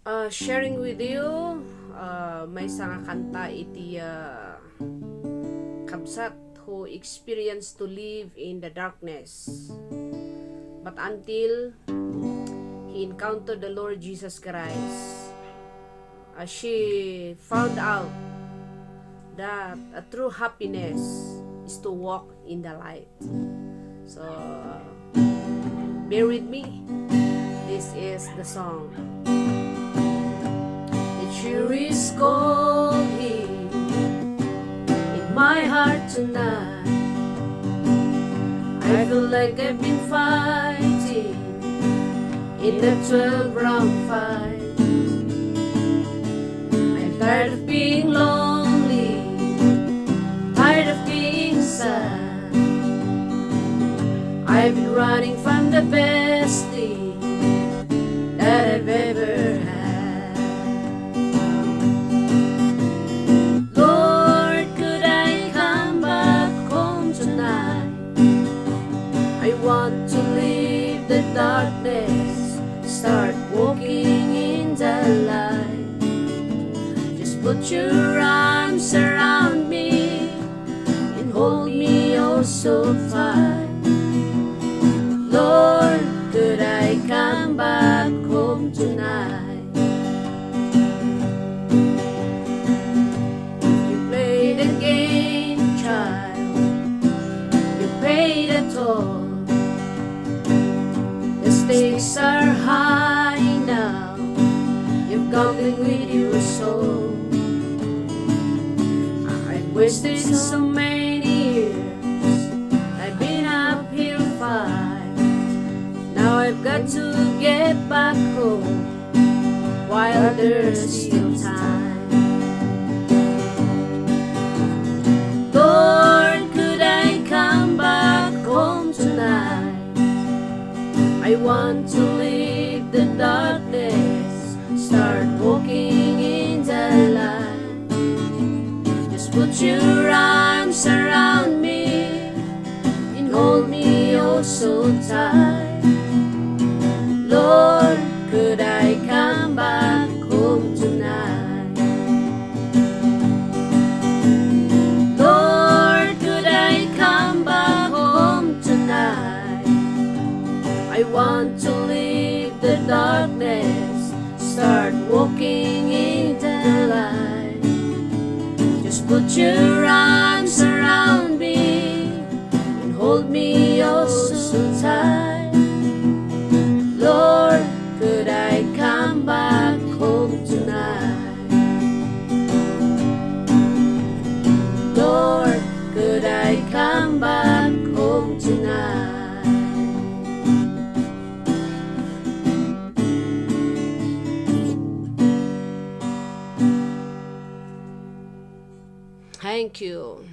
Sharing with you, may nga kanta iti kabsat who experienced to live in the darkness. But until he encountered the Lord Jesus Christ, she found out that a true happiness is to walk in the light. So, bear with me. This is the song. It sure is cold here in my heart tonight. I feel like I've been fighting in the 12-round fight. I'm tired of being lonely, tired of being sad. I've been running from the best thing that I've ever had. Lord, could I come back home tonight? I want to leave the darkness, start walking in the light. Just put your arms around me and hold me oh so tight. Lord, could I come back home tonight? You played a game, child. You paid a toll. The stakes are high now. You've gambling with your soul. I've wasted so many years. I've been uphill fight. Now I've got to get back home while there's still time. Lord, could I come back home tonight? I want to leave the darkness, start walking in the light. Just put your arms around me and hold me oh so tight. Lord, could I come back home tonight? Lord, could I come back home tonight? I want to leave the darkness, start walking in the light. Just put your arms around me and hold me oh so tight. Lord, could I come back home tonight? Lord, could I come back home tonight? Thank you.